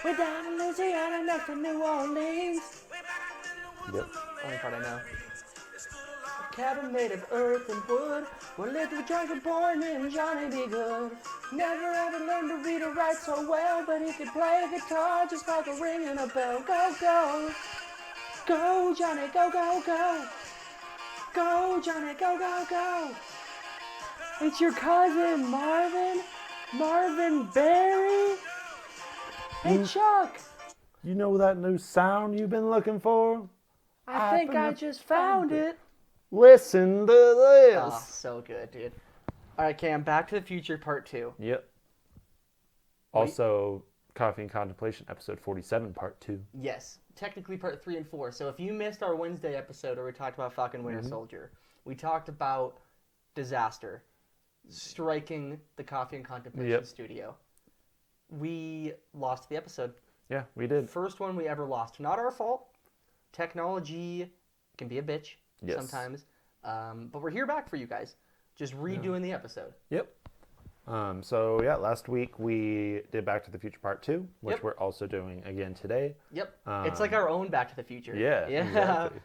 We're down in Louisiana next to New Orleans. Yep. Only part I know. A cabin made of earth and wood. We lived with Jungle Boy named Johnny B. Good. Never ever learned to read or write so well, but he could play a guitar just like a ring and a bell. Go, go. Go, Johnny, go, go, go. Go, Johnny, go, go, go. It's your cousin, Marvin. Marvin Berry. Hey, Chuck. You know that new sound you've been looking for? I think I just found it. Listen to this. Oh, so good, dude. All right, Cam, Back to the Future Part 2. Yep. Also, Coffee and Contemplation, episode 47, part 2. Yes, technically Part 3 and 4. So if you missed our Wednesday episode where we talked about Falcon Winter Soldier, we talked about disaster striking the Coffee and Contemplation studio. We lost the episode. Yeah, we did. First one we ever lost. Not our fault. Technology can be a bitch sometimes. But we're here back for you guys. Just redoing the episode. Yep. Last week we did Back to the Future Part 2, which we're also doing again today. Yep. It's like our own Back to the Future. Yeah. Exactly.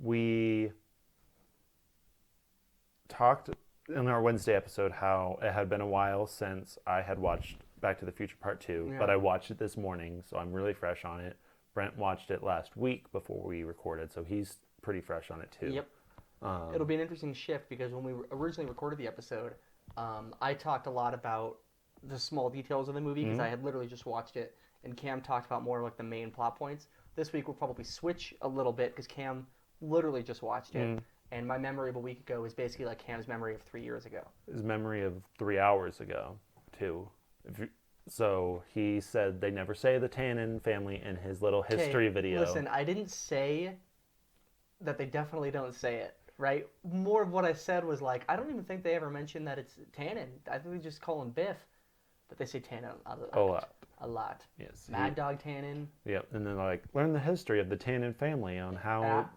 We talked in our Wednesday episode how it had been a while since I had watched Back to the Future Part 2, but I watched it this morning, so I'm really fresh on it. Brent watched it last week before we recorded, so he's pretty fresh on it too. Yep. It'll be an interesting shift because when we originally recorded the episode, I talked a lot about the small details of the movie because I had literally just watched it, and Cam talked about more like the main plot points. This week we'll probably switch a little bit because Cam literally just watched it, and my memory of a week ago is basically like Cam's memory of 3 years ago. His memory of 3 hours ago, too. So he said they never say the Tannen family in his little history video. Listen, I didn't say that they definitely don't say it. Right? More of what I said was like, I don't even think they ever mention that it's Tannen. I think they just call him Biff. But they say Tannen a lot. A lot. Yes. Mad Dog Tannen. Yep. And then like, learn the history of the Tannen family on how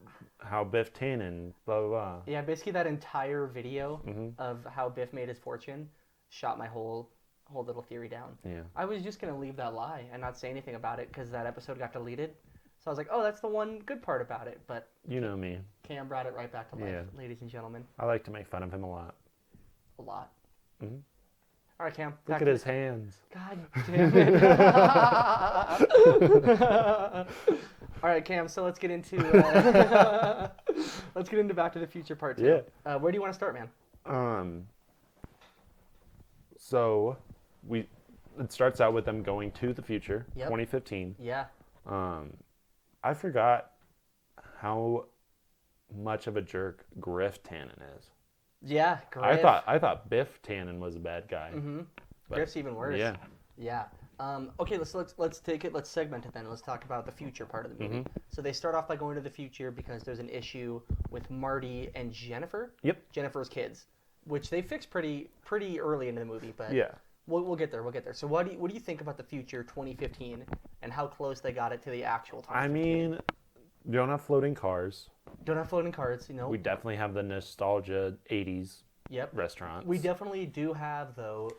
Biff Tannen, blah, blah, blah. Yeah, basically that entire video of how Biff made his fortune shot my whole little theory down. Yeah. I was just going to leave that lie and not say anything about it because that episode got deleted. So I was like, oh, that's the one good part about it. But you know me. Cam brought it right back to life, ladies and gentlemen. I like to make fun of him a lot. A lot. Mm-hmm. All right, Cam. Look at his hands. God damn it. All right, Cam. So let's get into Back to the Future Part 2. Yeah. Where do you want to start, man? So it starts out with them going to the future, 2015. Yeah. I forgot how much of a jerk Griff Tannen is. Yeah, Griff. I thought Biff Tannen was a bad guy. Mm-hmm. Griff's even worse. Yeah. Yeah. Okay, let's take it. Let's segment it then. Let's talk about the future part of the movie. So they start off by going to the future because there's an issue with Marty and Jennifer. Yep. Jennifer's kids, which they fix pretty early into the movie, but yeah. We'll get there. We'll get there. So what do you think about the future 2015 and how close they got it to the actual time? I mean, you don't have floating cars. Don't have floating cars, We definitely have the nostalgia 80s restaurants. We definitely do have, though,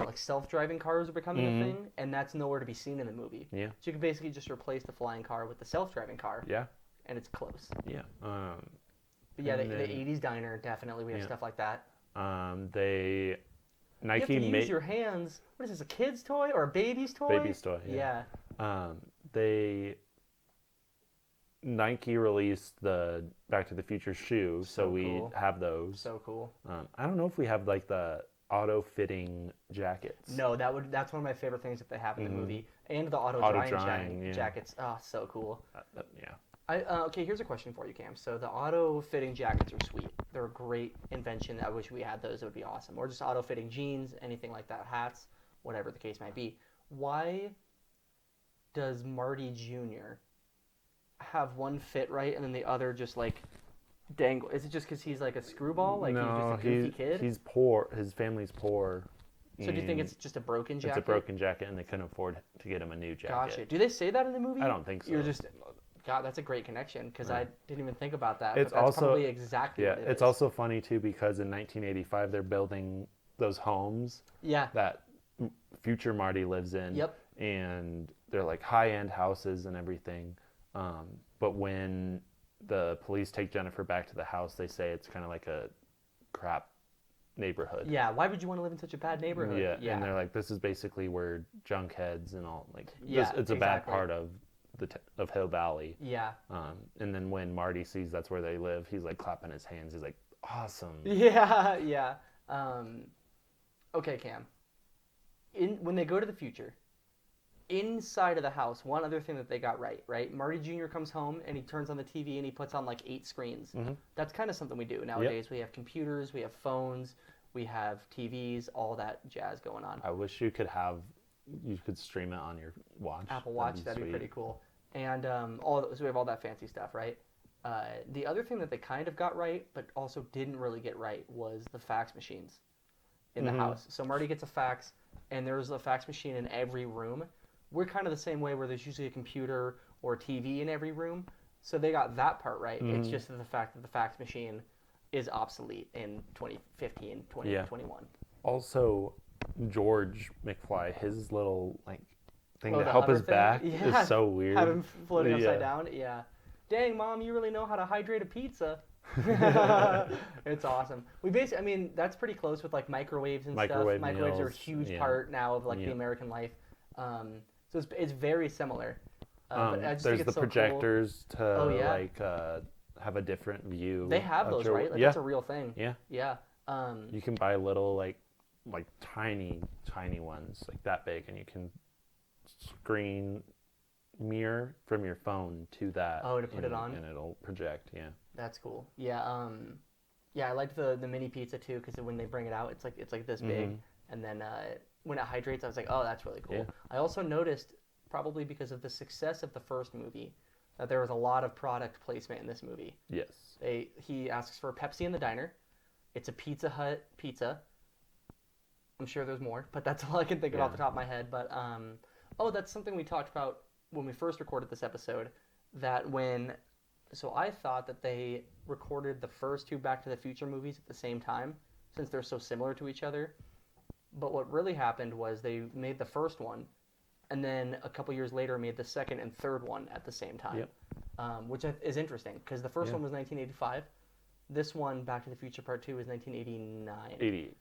like self-driving cars are becoming a thing, and that's nowhere to be seen in the movie. Yeah. So you can basically just replace the flying car with the self-driving car. Yeah. And it's close. Yeah. But yeah, the 80s diner, definitely, we have stuff like that. Nike you have to use your hands. What is this, a kid's toy or a baby's toy? Baby's toy, yeah. Nike released the Back to the Future shoe, so we have those. So cool. I don't know if we have like the auto-fitting jackets. No, that's one of my favorite things that they have in the movie, and the auto-drying jackets. Oh, so cool. Yeah. Okay, here's a question for you, Cam. So the auto-fitting jackets are sweet. They're a great invention. I wish we had those. It would be awesome. Or just auto-fitting jeans, anything like that, hats, whatever the case might be. Why does Marty Jr. have one fit right and then the other just like dangle? Is it just because he's like a screwball? Like he's just a goofy kid? He's poor. His family's poor. So do you think it's just a broken jacket? It's a broken jacket and they couldn't afford to get him a new jacket. Gotcha. Do they say that in the movie? I don't think so. You're just... God, that's a great connection because I didn't even think about that. It's but that's also probably exactly what it is. It's also funny too because in 1985 they're building those homes that future Marty lives in. Yep. and they're like high-end houses and everything. But when the police take Jennifer back to the house, they say it's kind of like a crap neighborhood. Yeah, why would you want to live in such a bad neighborhood? Yeah, and they're like, this is basically where junkheads and all, like, Yeah, it's a bad part of of Hill Valley. Yeah. And then when Marty sees that's where they live, he's like clapping his hands. He's like, awesome. Yeah, yeah. Okay, Cam. When they go to the future, inside of the house, one other thing that they got right? Marty Jr. comes home and he turns on the TV and he puts on like 8 screens. Mm-hmm. That's kind of something we do nowadays. Yep. We have computers, we have phones, we have TVs, all that jazz going on. I wish you could stream it on your watch. Apple Watch, that'd be pretty cool. And so we have all that fancy stuff, right? The other thing that they kind of got right, but also didn't really get right, was the fax machines in the house. So Marty gets a fax, and there's a fax machine in every room. We're kind of the same way, where there's usually a computer or a TV in every room. So they got that part right. It's just the fact that the fax machine is obsolete in 2015, 2021. Also, George McFly, his little thing to the help hover his thing? back Yeah. is so weird. Have him floating upside down. Yeah. Dang, Mom, you really know how to hydrate a pizza. It's awesome. That's pretty close with like microwaves and stuff. Microwaves are a huge part now of the American life. So it's very similar. But I just there's think the it's so projectors cool. to have a different view. They have those, right? That's a real thing. Yeah. Yeah. You can buy little like tiny ones like that big, and you can screen mirror from your phone to that. Oh, to put it on, and it'll project. Yeah. That's cool. Yeah. Yeah, I liked the mini pizza too, because when they bring it out, it's like this big, and then when it hydrates, I was like, oh, that's really cool. Yeah. I also noticed, probably because of the success of the first movie, that there was a lot of product placement in this movie. Yes. He asks for Pepsi in the diner. It's a Pizza Hut pizza. I'm sure there's more, but that's all I can think of off the top of my head. But that's something we talked about when we first recorded this episode. So I thought that they recorded the first 2 Back to the Future movies at the same time, since they're so similar to each other. But what really happened was they made the first one, and then a couple years later made the second and third one at the same time, which is interesting, because the first one was 1985. This one, Back to the Future Part 2, is 1989. 88.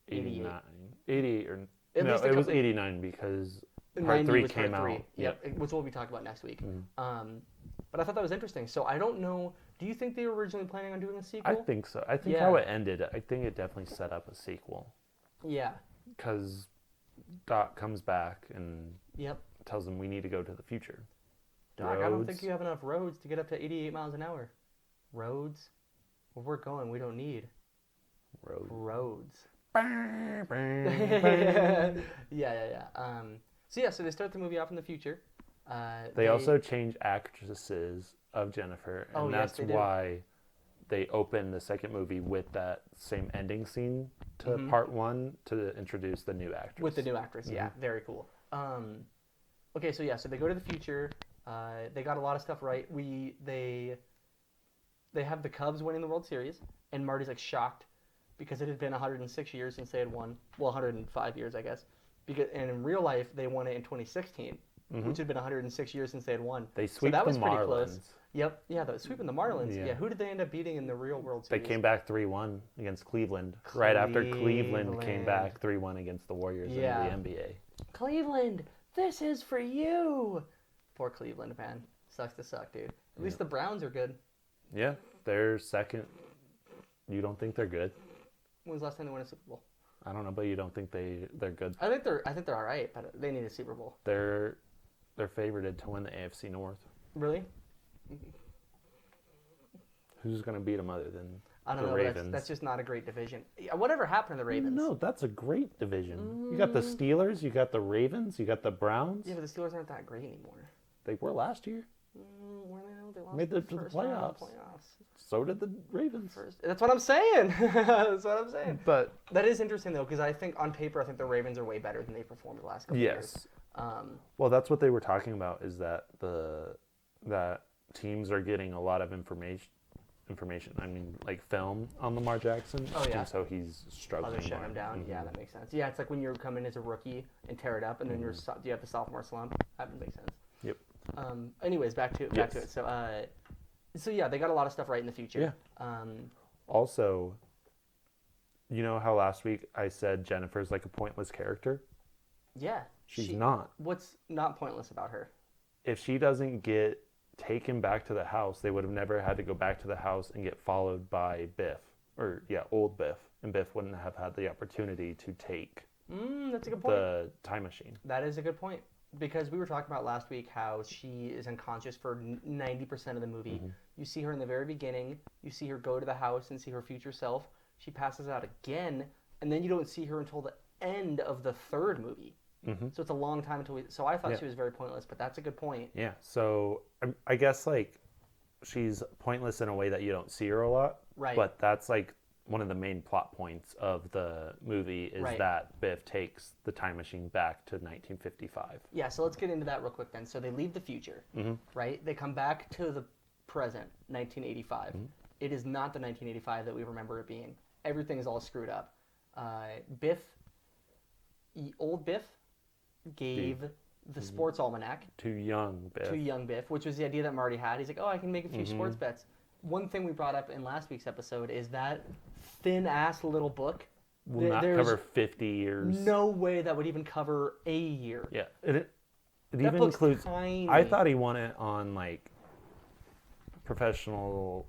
89. 88 or... At no, least it was 89 because Part 3 came out. Yep, which we'll be talking about next week. But I thought that was interesting. So I don't know... Do you think they were originally planning on doing a sequel? I think so. I think how it ended, I think it definitely set up a sequel. Yeah. Because Doc comes back and Yep. tells him we need to go to the future. Doc, I don't think you have enough roads to get up to 88 miles an hour. Roads? Where we're going, we don't need roads. Yeah. So they start the movie off in the future. They also change actresses of Jennifer, and that's why they open the second movie with that same ending scene to part 1 to introduce the new actress. With the new actress, yeah, very cool. Okay, so they go to the future. They got a lot of stuff right. They have the Cubs winning the World Series, and Marty's like shocked because it had been 106 years since they had won. Well, 105 years, I guess. And in real life, they won it in 2016, which had been 106 years since they had won. They sweep that was the pretty Marlins. Close. Yep, yeah, sweeping the Marlins. Yeah, who did they end up beating in the real World Series? They came back 3-1 against Cleveland. Right after Cleveland came back 3-1 against the Warriors in the NBA. Cleveland, this is for you. Poor Cleveland, man. Sucks to suck, dude. At least the Browns are good. Yeah, they're second. You don't think they're good? When was the last time they won a Super Bowl? I don't know, but you don't think they're good? I think they're all right, but they need a Super Bowl. They're favorited to win the AFC North. Really? Who's going to beat them other than I don't know. Ravens? That's just not a great division. Whatever happened to the Ravens? No, that's a great division. You got the Steelers, you got the Ravens, you got the Browns. Yeah, but the Steelers aren't that great anymore. They were last year. They lost Made the playoffs. So did the Ravens. That's what I'm saying. That's what I'm saying. But that is interesting though, because I think on paper, I think the Ravens are way better than they performed the last couple of years. Well, that's what they were talking about. Is that that teams are getting a lot of information information. I mean, like film on Lamar Jackson. Oh, yeah. And so he's struggling. They're shutting him down. Yeah, that makes sense. Yeah, it's like when you come in as a rookie and tear it up, and then you have the sophomore slump. That would make sense. Yep. Anyways, back to it. So yeah, they got a lot of stuff right in the future. Yeah. Also, you know how last week I said Jennifer's like a pointless character? Yeah. She's not. What's not pointless about her? If she doesn't get taken back to the house, they would have never had to go back to the house and get followed by Biff. Old Biff. And Biff wouldn't have had the opportunity to take that's a good point. the time machine. That is a good point. Because we were talking about last week how she is unconscious for 90% of the movie. Mm-hmm. You see her in the very beginning. You see her go to the house and see her future self. She passes out again. And then you don't see her until the end of the third movie. Mm-hmm. So it's a long time until So I thought she was very pointless, but that's a good point. Yeah. So I guess like she's pointless in a way that you don't see her a lot. Right. But that's like one of the main plot points of the movie is that Biff takes the time machine back to 1955. Yeah, so let's get into that real quick then. So they leave the future, right? They come back to the present, 1985. Mm-hmm. It is not the 1985 that we remember it being. Everything is all screwed up. Old Biff gave the sports almanac to young Biff, which was the idea that Marty had. He's like, I can make a few sports bets. One thing we brought up in last week's episode is that thin-ass little book will not cover 50 years. No way that would even cover a year. Yeah. It even includes... Tiny. I thought he won it on, like, professional,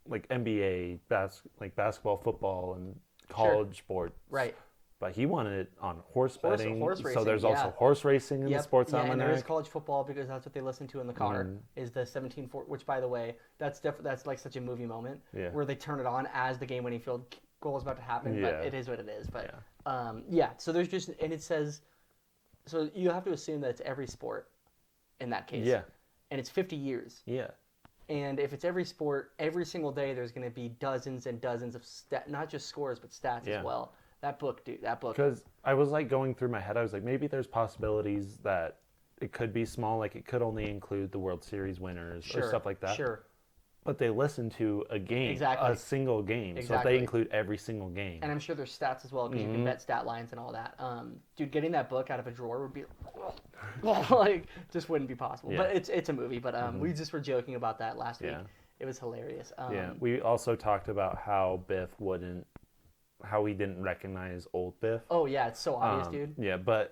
like, NBA, basketball, football, and college sports. Right. But he won it on horse betting. Horse racing, so there's also horse racing in the sports almanac. And there's college football because that's what they listen to in the car. Is the 17-4, which by the way, that's like such a movie moment where they turn it on as the game-winning field goal is about to happen. But it is what it is. But so there's just, and it says, so you have to assume that it's every sport in that case. Yeah. And it's 50 years. Yeah. And if it's every sport, every single day, there's going to be dozens and dozens of not just scores but stats as well. That book, dude, that book. Because I was like going through my head, I was like, maybe there's possibilities that it could be small, like it could only include the World Series winners or stuff like that. Sure. But they listen to a game, a single game. So they include every single game. And I'm sure there's stats as well because you can bet stat lines and all that. Dude, getting that book out of a drawer would be like just wouldn't be possible. Yeah. But it's a movie. But we just were joking about that last week. It was hilarious. We also talked about how how he didn't recognize old Biff. Oh yeah, it's so obvious, dude. Yeah, but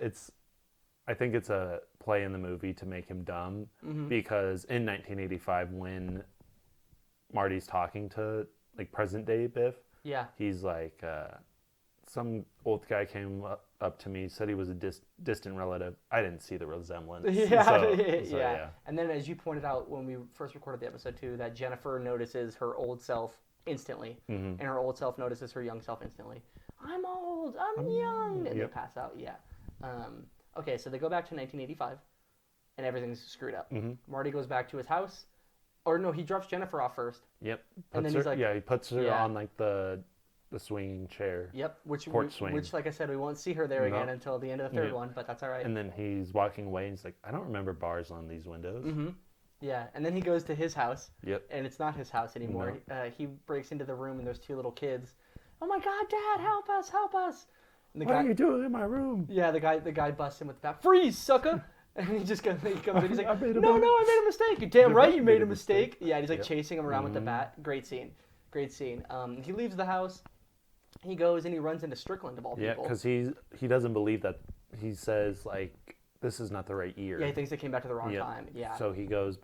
I think it's a play in the movie to make him dumb because in 1985 when Marty's talking to like present day Biff, he's like, some old guy came up to me, said he was a distant relative. I didn't see the resemblance. Yeah. And then as you pointed out when we first recorded the episode too, that Jennifer notices her old self instantly, and her old self notices her young self instantly. I'm old, I'm young, and they pass out. Okay, so they go back to 1985, and everything's screwed up. Marty goes back to his house, or no, he drops Jennifer off first. Yep. And then he's like, he puts her on like the swinging chair. Yep. Which, like I said, we won't see her there again until the end of the third one, but that's all right. And then he's walking away, and he's like, I don't remember bars on these windows. Yeah, and then he goes to his house. Yep. And it's not his house anymore. No. He breaks into the room, and there's two little kids. Oh my God, Dad, help us, help us! And what are you doing in my room? Yeah, the guy busts him with the bat. Freeze, sucker! And he comes in. He's like, I made a mistake. You're damn right, you made a mistake. Yeah, and he's like chasing him around with the bat. Great scene. He leaves the house. He goes and he runs into Strickland of all people. Yeah, because he doesn't believe that. He says like, this is not the right year. Yeah, he thinks they came back to the wrong time. Yeah. So he goes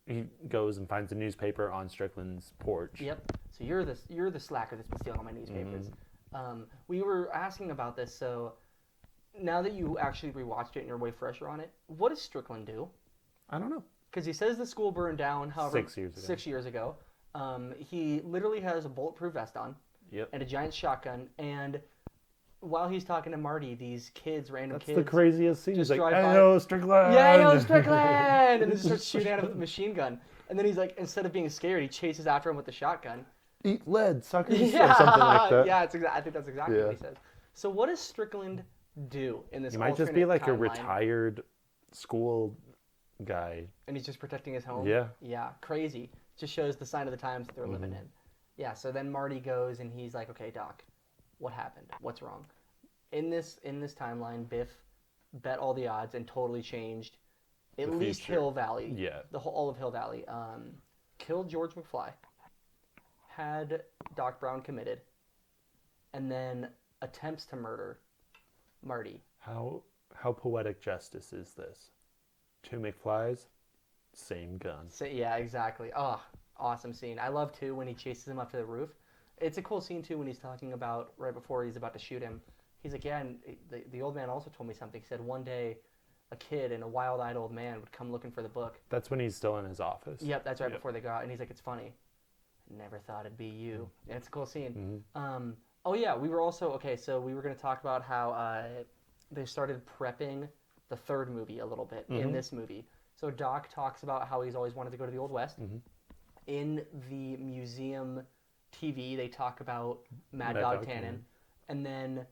and finds a newspaper on Strickland's porch. Yep. So you're the slacker that's been stealing all my newspapers. We were asking about this. So now that you actually rewatched it and you're way fresher on it, what does Strickland do? I don't know. Because he says the school burned down. However, 6 years ago. He literally has a bulletproof vest on. Yep. And a giant shotgun and. While he's talking to Marty, these random kids... That's the craziest scene. He's like, hey, yo, Strickland! Yeah, yo, Strickland! And then starts shooting out of a machine gun. And then he's like, instead of being scared, he chases after him with the shotgun. Eat lead, suckers, or something like that. Yeah, I think that's exactly what he says. So what does Strickland do in this alternate timeline? He might just be like a retired school guy. And he's just protecting his home? Yeah. Yeah, crazy. Just shows the sign of the times that they're living in. Yeah, so then Marty goes and he's like, okay, Doc, what happened? What's wrong? In this timeline, Biff bet all the odds and totally changed at least Hill Valley. Yeah. All of Hill Valley. Killed George McFly. Had Doc Brown committed. And then attempts to murder Marty. How poetic justice is this? 2 McFlys, same gun. So, yeah, exactly. Oh, awesome scene. I love, too, when he chases him up to the roof. It's a cool scene, too, when he's talking about, right before he's about to shoot him, he's like, yeah, and the old man also told me something. He said one day a kid and a wild-eyed old man would come looking for the book. That's when he's still in his office. Yep, that's right before they go out. And he's like, it's funny. Never thought it'd be you. And it's a cool scene. Oh, yeah, we were also, okay, so we were going to talk about how they started prepping the third movie a little bit in this movie. So Doc talks about how he's always wanted to go to the Old West. In the museum TV, they talk about Mad Dog Tannen. And then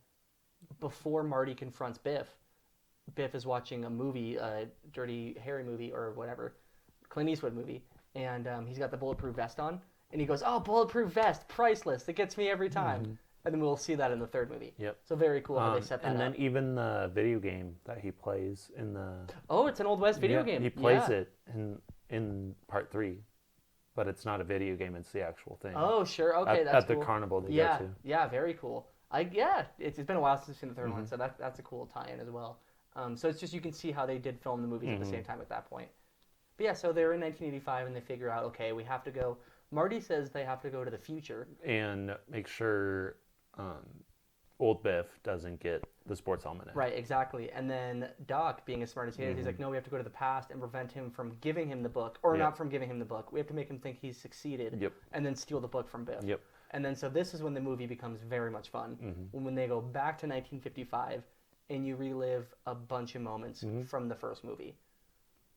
before Marty confronts Biff, Biff is watching a movie, a Dirty Harry movie or whatever, Clint Eastwood movie, and he's got the bulletproof vest on. And he goes, oh, bulletproof vest, priceless. It gets me every time. And then we'll see that in the third movie. Yep. So very cool how they set that up. And then even the video game that he plays in the... Oh, it's an Old West video game. He plays it in part 3. But it's not a video game, it's the actual thing. Oh, sure. Okay, that's cool. At the carnival they go to. Yeah, very cool. It's been a while since I've seen the third one, so that's a cool tie-in as well. So it's just you can see how they did film the movies at the same time at that point. But yeah, so they're in 1985 and they figure out, okay, we have to go... Marty says they have to go to the future. And make sure old Biff doesn't get the sports almanac. Right, exactly. And then Doc, being as smart as he is, he's like, no, we have to go to the past and prevent him from giving him the book. Or not from giving him the book. We have to make him think he's succeeded and then steal the book from Biff. Yep. And then so this is when the movie becomes very much fun. When they go back to 1955 and you relive a bunch of moments from the first movie.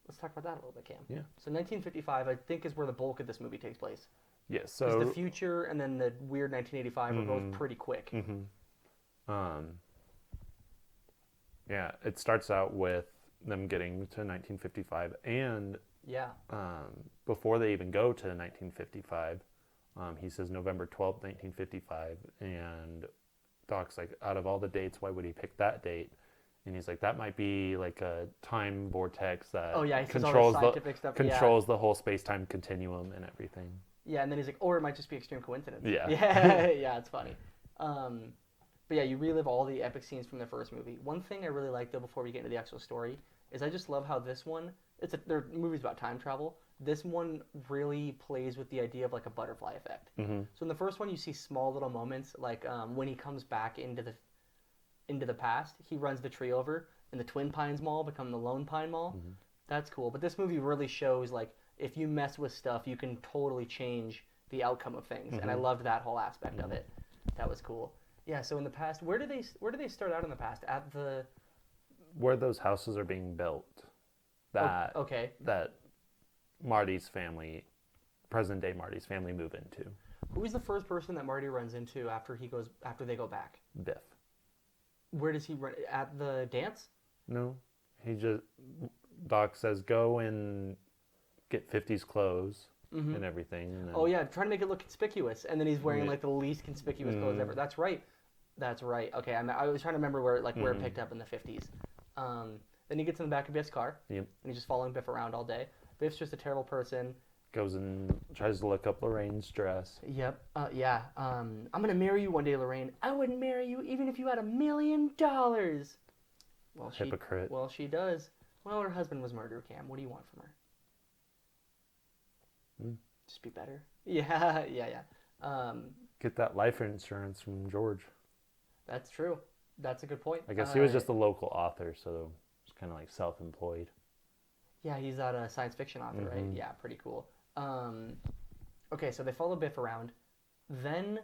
Let's talk about that a little bit, Cam. Yeah. So 1955, I think, is where the bulk of this movie takes place. Yeah, so... Because the future and then the weird 1985 are both pretty quick. Yeah, it starts out with them getting to 1955, and before they even go to 1955, he says November 12th, 1955, and Doc's like, out of all the dates, why would he pick that date? And he's like, that might be like a time vortex that controls the whole space-time continuum and everything. Yeah, and then he's like, or it might just be extreme coincidence. Yeah. Yeah, it's funny. But yeah, you relive all the epic scenes from the first movie. One thing I really like, though, before we get into the actual story, is I just love how this one, they're movies about time travel. This one really plays with the idea of like a butterfly effect. So in the first one, you see small little moments, like when he comes back into the past, he runs the tree over, and the Twin Pines Mall become the Lone Pine Mall. That's cool. But this movie really shows, like, if you mess with stuff, you can totally change the outcome of things. And I loved that whole aspect of it. That was cool. Yeah, so in the past, where do they start out in the past? At the... Where those houses are being built. That Marty's family, present-day Marty's family, move into. Who's the first person that Marty runs into after they go back? Biff. Where does he run? At the dance? No. Doc says, go and get 50s clothes and everything. And then... Oh, yeah, trying to make it look conspicuous. And then he's wearing, like, the least conspicuous clothes ever. That's right. Okay, I was trying to remember where it picked up in the 50s. Then he gets in the back of Biff's car. Yep. And he's just following Biff around all day. Biff's just a terrible person. Goes and tries to look up Lorraine's dress. Yep. Yeah. I'm going to marry you one day, Lorraine. I wouldn't marry you even if you had $1 million. Well, hypocrite. Well, she does. Well, her husband was murdered, Cam. What do you want from her? Just be better. Yeah. Get that life insurance from George. That's true. That's a good point. I guess he was just a local author, so it's kind of like self-employed. Yeah, he's not a science fiction author, right? Yeah, pretty cool. Okay, so they follow Biff around. Then,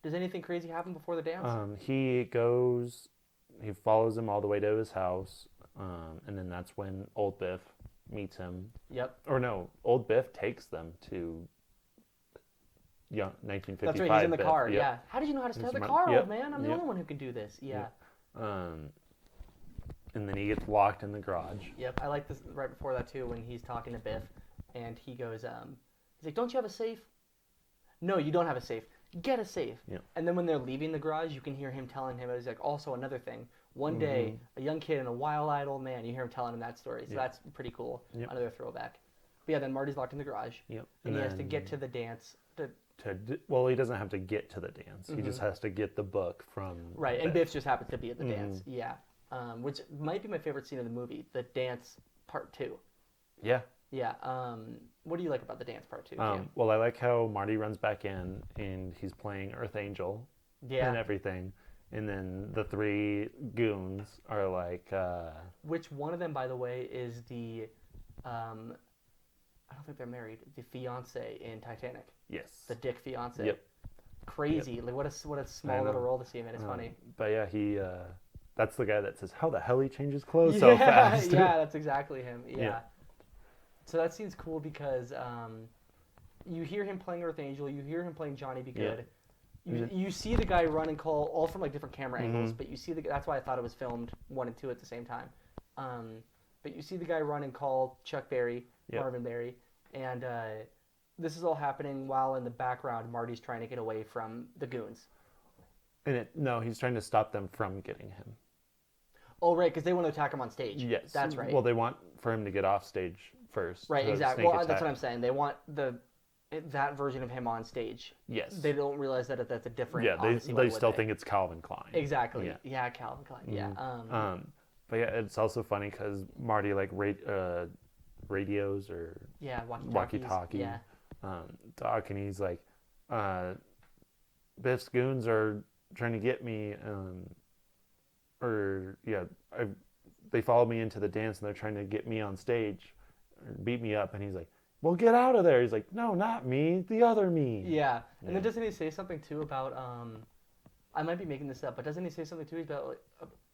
does anything crazy happen before the dance? He follows him all the way to his house, and then that's when old Biff meets him. Yep. Or no, old Biff takes them to 1955. That's right, he's in the Biff. car, Yep. yeah. How did you know how to start the car, old man? I'm the only one who can do this. Yeah. And then he gets locked in the garage. Yep, I like this right before that too, when he's talking to Biff, and he goes, He's like, don't you have a safe? No, you don't have a safe. Get a safe. Yep. And then when they're leaving the garage, you can hear him telling him, he's like, also another thing. One day, a young kid and a wild-eyed old man, you hear him telling him that story. So that's pretty cool. Yep. Another throwback. But yeah, then Marty's locked in the garage. Yep. And he has to get to the dance. Well, he doesn't have to get to the dance. He just has to get the book from... Right, and Biff just happens to be at the dance. Yeah. Which might be my favorite scene of the movie, the dance part 2. Yeah. Yeah. What do you like about the dance part 2? Well, I like how Marty runs back in and he's playing Earth Angel and everything. And then the 3 goons are like... Which one of them, by the way, is the... I don't think they're married. The fiance in Titanic. Yes. The dick fiance. Yep. Crazy. Yep. Like what a small little role to see him in. It's funny. But yeah, he... that's the guy that says, how the hell he changes clothes so fast. Yeah, that's exactly him. Yeah. So that scene's cool because you hear him playing Earth Angel, you hear him playing Johnny Be Good. You see the guy run and call, all from like different camera angles, but you see that's why I thought it was filmed 1 and 2 at the same time. But you see the guy run and call Chuck Berry, Marvin Berry, and this is all happening while in the background Marty's trying to get away from the goons. And he's trying to stop them from getting him. Oh, right, because they want to attack him on stage. Yes. That's right. Well, they want for him to get off stage first. Right, exactly. Well, that's what I'm saying. They want that version of him on stage. Yes. They don't realize that that's a different... Yeah, they still think it's Calvin Klein. Exactly. Yeah, Calvin Klein. Yeah. But yeah, it's also funny because Marty like radios or walkie-talkie. Yeah. Doc, and he's like, Biff's goons are trying to get me, they followed me into the dance and they're trying to get me on stage, or beat me up, and he's like, well, get out of there. He's like, no, not me, the other me. Yeah, and then doesn't he say something too about, I might be making this up, but doesn't he say something too about, like,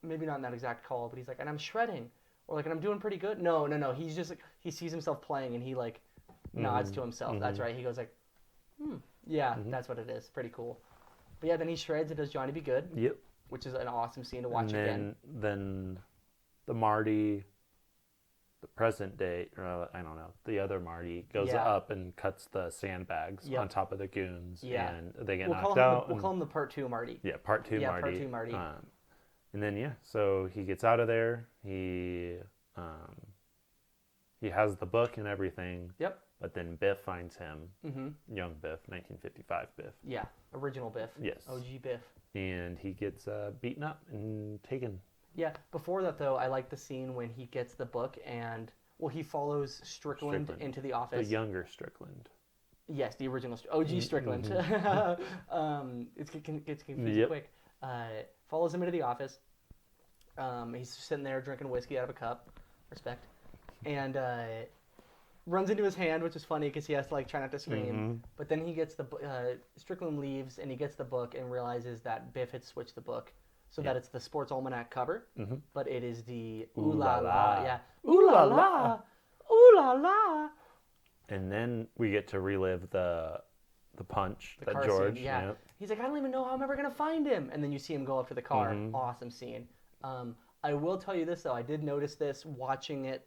maybe not in that exact call, but he's like, and I'm shredding, or like, and I'm doing pretty good. No, he's just like, he sees himself playing and he like nods to himself. That's right. He goes like, that's what it is. Pretty cool. But yeah, then he shreds and does Johnny Be Good. Yep. Which is an awesome scene to watch again. Then the Marty, the present day, or I don't know, the other Marty goes up and cuts the sandbags on top of the goons, and they get knocked out. We'll call him the part 2 Marty. Yeah, part 2 Marty. Part 2 Marty. And then so he gets out of there. He has the book and everything. Yep. But then Biff finds him. Young Biff, 1955 Biff. Yeah, original Biff. Yes. OG Biff. And he gets beaten up and taken. Yeah. Before that, though, I like the scene when he gets the book and he folloes Strickland into the office. The younger Strickland. Yes, the original OG Strickland. It gets confusing quick. Follows him into the office. He's sitting there drinking whiskey out of a cup. Respect. And runs into his hand, which is funny because he has to like try not to scream. But then he gets Strickland leaves and he gets the book and realizes that Biff had switched the book so that it's the Sports Almanac cover, but it is the Ooh La La. Yeah. Ooh La La. Ooh La La. And then we get to relive the punch that car George. Scene, yeah. He's like, I don't even know how I'm ever gonna find him. And then you see him go up to the car. Awesome scene. I will tell you this though, I did notice this watching it,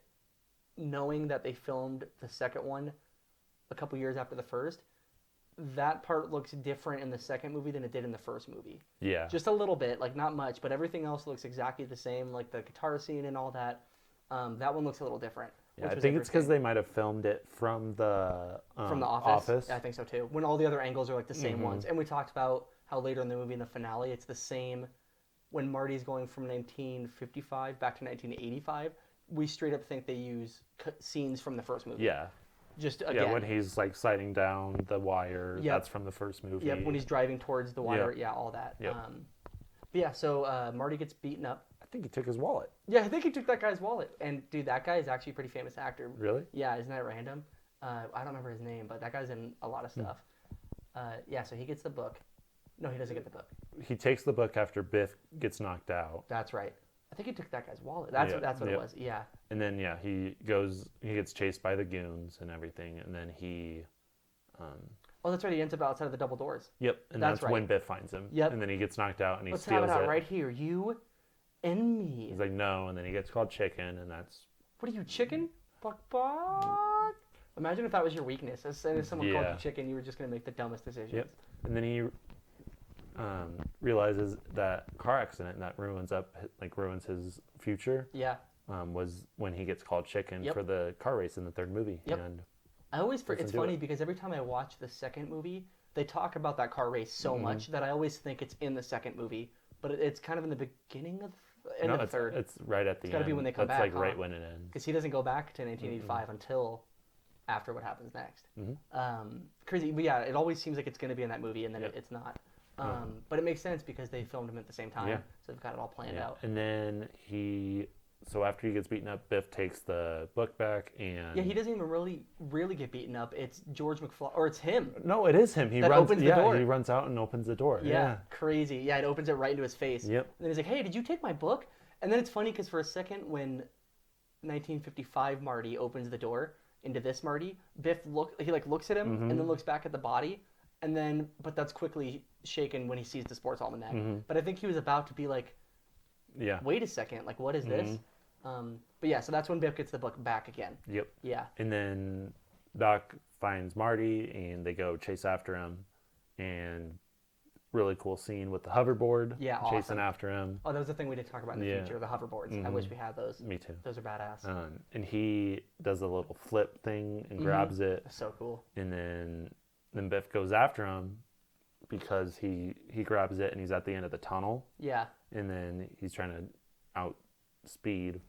knowing that they filmed the second one a couple years after the first. That part looks different in the second movie than it did in the first movie. Yeah. Just a little bit, like not much, but everything else looks exactly the same, like the guitar scene and all that. That one looks a little different. Yeah, I think it's because they might have filmed it from the office. Yeah, I think so too. When all the other angles are like the same ones. And we talked about how later in the movie, in the finale, it's the same. When Marty's going from 1955 back to 1985, we straight up think they use scenes from the first movie. Yeah. Just again. Yeah, when he's like sliding down the wire, that's from the first movie. Yep, when he's driving towards the wire, all that. Yep. But yeah, so Marty gets beaten up. I think he took his wallet. Yeah, I think he took that guy's wallet. And dude, that guy is actually a pretty famous actor. Really? Yeah, isn't that random? I don't remember his name, but that guy's in a lot of stuff. Yeah, so he gets the book. No, he doesn't get the book. He takes the book after Biff gets knocked out. That's right. I think he took that guy's wallet. That's what it was. Yeah. And then he gets chased by the goons and everything, and then he. Oh, that's right. He ends up outside of the double doors. Yep, and that's right. When Biff finds him. Yep. And then he gets knocked out, and he Let's steals have it out right here, you and me. He's like, no, and then he gets called chicken, and that's. What are you, chicken? Buck. Imagine if that was your weakness. As soon as someone called Yeah. you chicken, you were just going to make the dumbest decisions. Yep. And then he realizes that car accident that ruins his future. Yeah. Was when he gets called chicken Yep. for the car race in the third movie. Yep. And I always forget. It's doesn't do funny it. because every time I watch the second movie, they talk about that car race so much that I always think it's in the second movie, but it's kind of in the beginning of end of the third. It's right at the end. gotta be when they come That's back, like right huh? when it ends. Because he doesn't go back to 1985 until after what happens next. Crazy, but yeah, it always seems like it's going to be in that movie, and then it's not. But it makes sense because they filmed them at the same time, Yeah. so they've got it all planned out. And then so after he gets beaten up, Biff takes the book back and... Yeah, he doesn't even really get beaten up. It's George McFly, or it's him. No, it is him. He That runs, opens the door. he runs out and opens the door. Yeah. Crazy. Yeah, it opens it right into his face. Yep. And then he's like, hey, did you take my book? And then it's funny because for a second when 1955 Marty opens the door into this Marty, Biff looks at him and then looks back at the body, and then but that's quickly shaken when he sees the sports almanac. But I think he was about to be like, wait a second, like what is this? But yeah, so that's when Biff gets the book back again. Yep. Yeah. And then Doc finds Marty and they go chase after him, and really cool scene with the hoverboard chasing awesome. after him. Oh, that was the thing we did talk about in the future, the hoverboards. I wish we had those. Me too. Those are badass. And he does a little flip thing and grabs it. So cool. And then Biff goes after him because he grabs it and he's at the end of the tunnel. Yeah. And then he's trying to outspeed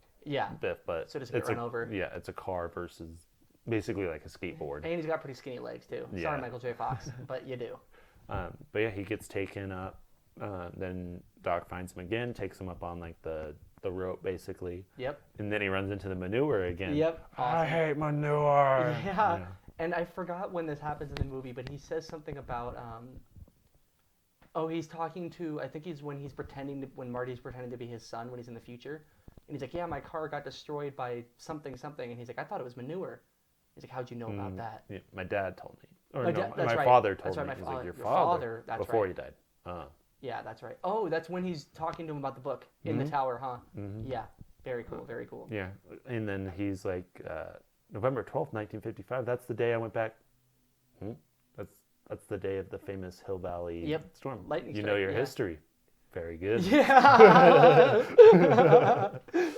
Biff, but so doesn't get run over. Yeah, it's a car versus basically like a skateboard. And he's got pretty skinny legs too. Yeah. Sorry, Michael J. Fox, but you do. But yeah, he gets taken up. Then Doc finds him again, takes him up on like the rope basically. Yep. And then he runs into the manure again. Yep. Awesome. I hate manure. Yeah. And I forgot when this happens in the movie, but he says something about he's talking to, I think when Marty's pretending to be his son when he's in the future. And he's like, yeah, my car got destroyed by something. And he's like, I thought it was manure. He's like, how'd you know about that? Yeah, my dad told me. Or My father told That's right, me. my He's father. like, your Your father. father, that's before right. he died. Yeah, that's right. Oh, that's when he's talking to him about the book in the tower, huh? Yeah. Very cool, very cool. Yeah. And then he's like, November 12th, 1955, that's the day I went back. That's the day of the famous Hill Valley storm. Lightning You strike, know your yeah. history. Very good. Yeah.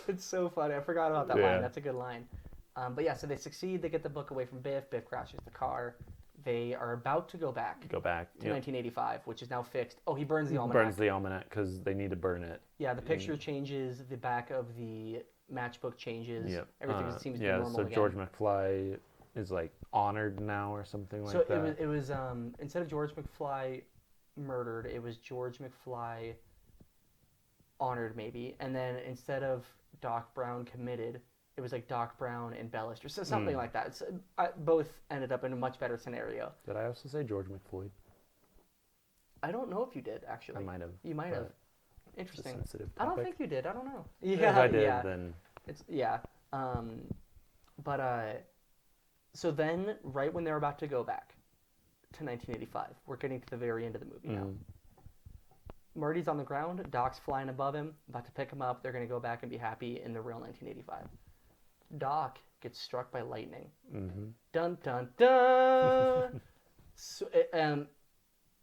It's so funny. I forgot about that line. That's a good line. But yeah, so they succeed. They get the book away from Biff. Biff crashes the car. They are about to go back to 1985, which is now fixed. Oh, he burns the almanac. Burns the almanac because they need to burn it. Yeah, the picture changes. The back of the matchbook changes. Yep. Everything seems to be normal again. So George McFly is like honored now or something like that. So it was instead of George McFly murdered, it was George McFly honored maybe, and then instead of Doc Brown committed, it was like Doc Brown embellished or something like that. So, both ended up in a much better scenario. Did I also say George McFloyd? I don't know if you did actually. I might have. You might have. Interesting. Sensitive I don't topic. think you did. I don't know. Yeah, if I did, then it's so then right when they're about to go back to 1985, we're getting to the very end of the movie now. Marty's on the ground, Doc's flying above him, about to pick him up. They're going to go back and be happy in the real 1985. Doc gets struck by lightning. Dun dun dun. So, and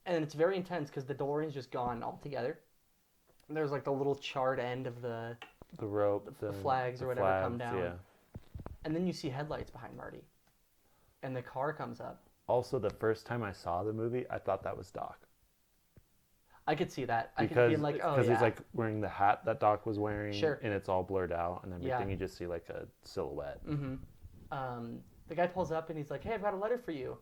it's very intense because the DeLorean's just gone altogether. And there's like the little charred end of the rope, the flags or whatever come down. Yeah. And then you see headlights behind Marty. And the car comes up. Also, the first time I saw the movie, I thought that was Doc. I could see that. I could Because be like, oh, yeah. he's like wearing the hat that Doc was wearing, Sure. and it's all blurred out and everything. Yeah. You just see like a silhouette. The guy pulls up and he's like, hey, I've got a letter for you.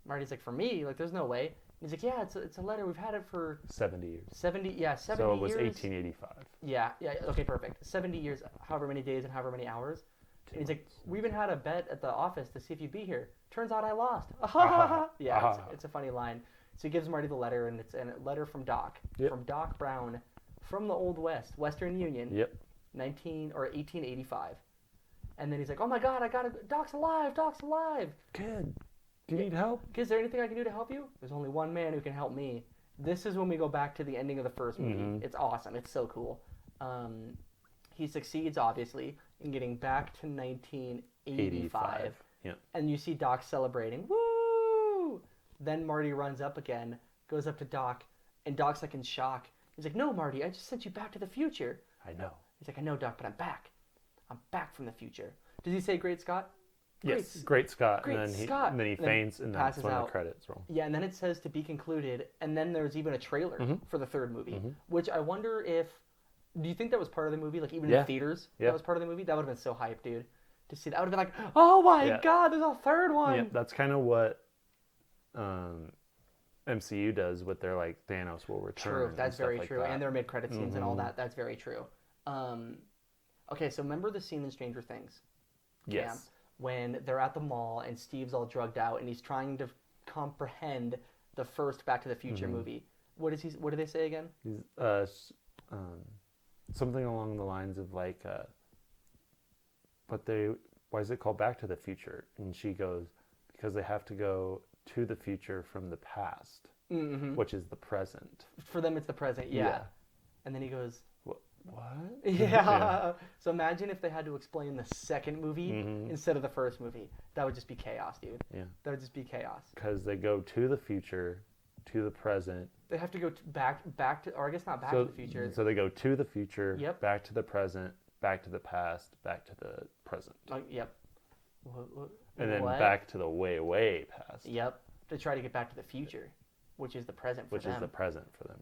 Marty's like, for me? Like, there's no way. He's like, yeah, it's a letter. We've had it for 70 years. 70 years. So it was 1885. Yeah, okay, perfect. 70 years, however many days and however many hours. And he's like, we even had a bet at the office to see if you'd be here. Turns out I lost. Yeah, it's a funny line. So he gives Marty the letter, and it's a letter from Doc. Yep. From Doc Brown, from the Old West, Western Union. Yep. 1885. And then he's like, oh my God, Doc's alive, Doc's alive. Kid, do you need help? Is there anything I can do to help you? There's only one man who can help me. This is when we go back to the ending of the first movie. It's awesome. It's so cool. He succeeds, obviously, in getting back to 1985. Yeah. and you see Doc celebrating. Woo! Then Marty runs up again, goes up to Doc, and Doc's like in shock. He's like, no, Marty, I just sent you back to the future. I know. He's like, I know, Doc, but I'm back. I'm back from the future. Does he say Great Scott? Yes, Great Scott. Great and then Scott. And then he faints, and that's when the credits roll. Yeah, and then it says to be concluded, and then there's even a trailer for the third movie, which I wonder if... Do you think that was part of the movie? Like, even in theaters, that was part of the movie? That would have been so hype, dude. To see that, I would have been like, oh my god, there's a third one! Yeah, that's kind of what MCU does with their, like, Thanos will return. True, that's very like true. that. And their mid-credit scenes and all that, that's very true. Okay, so remember the scene in Stranger Things? Yes. Cam, when they're at the mall and Steve's all drugged out and he's trying to comprehend the first Back to the Future movie. What do they say again? He's something along the lines of like, why is it called Back to the Future? And she goes, because they have to go to the future from the past, which is the present. For them, it's the present, yeah. And then he goes, what? Yeah. So imagine if they had to explain the second movie instead of the first movie. That would just be chaos, dude. Yeah. That would just be chaos. Because they go to the future, to the present. They have to go back to, or I guess not back to the future. So they go to the future, back to the present, back to the past, back to the present. Yep. And then back to the way, way past. Yep. To try to get back to the future, which is the present for them. Which is the present for them.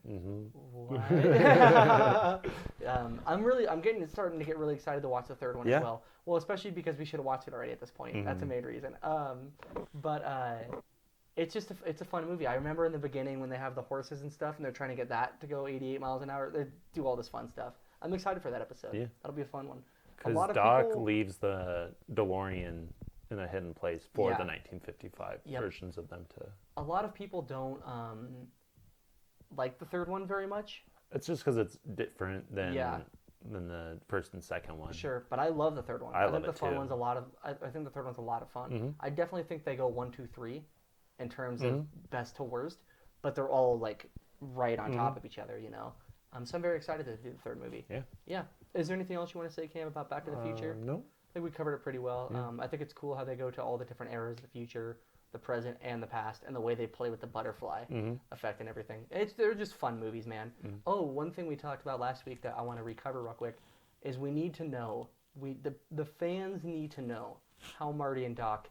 What? I'm starting to get really excited to watch the third one as well. Well, especially because we should have watched it already at this point. That's the main reason. It's a fun movie. I remember in the beginning when they have the horses and stuff, and they're trying to get that to go 88 miles an hour. They do all this fun stuff. I'm excited for that episode. Yeah. That'll be a fun one. Because Doc leaves the DeLorean in a hidden place for the 1955 versions of them to... A lot of people don't like the third one very much. It's just because it's different than the first and second one. Sure, but I love the third one. I think the third one's a lot of fun. I definitely think they go 1, 2, 3 in terms of best to worst, but they're all like right on top of each other, you know. So I'm very excited to do the third movie. Yeah. Yeah. Is there anything else you want to say, Cam, about Back to the Future? No. I think we covered it pretty well. I think it's cool how they go to all the different eras of the future, the present and the past, and the way they play with the butterfly effect and everything. They're just fun movies, man. Oh, one thing we talked about last week that I want to recover real quick is we need to know, the fans need to know how Marty and Doc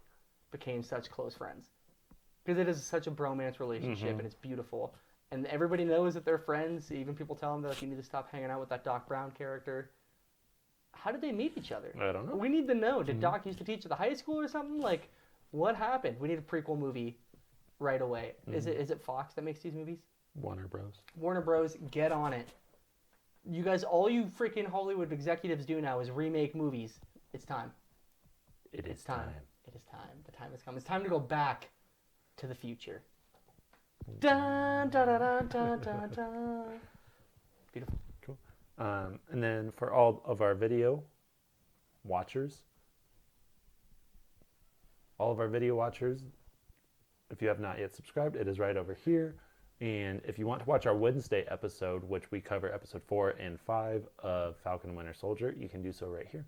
became such close friends. Because it is such a bromance relationship, and it's beautiful. And everybody knows that they're friends. Even people tell them that you need to stop hanging out with that Doc Brown character. How did they meet each other? I don't know. We need to know. Did Doc used to teach at the high school or something? Like, what happened? We need a prequel movie right away. Is it Fox that makes these movies? Warner Bros. Warner Bros. Get on it. You guys, all you freaking Hollywood executives do now is remake movies. It's time. It's time. It is time. The time has come. It's time to go back to the future. Dun, dun, dun, dun, dun, dun, dun. Beautiful. Cool. And then for all of our video watchers, if you have not yet subscribed, it is right over here. And if you want to watch our Wednesday episode, which we cover episode 4 and 5 of Falcon Winter Soldier, you can do so right here.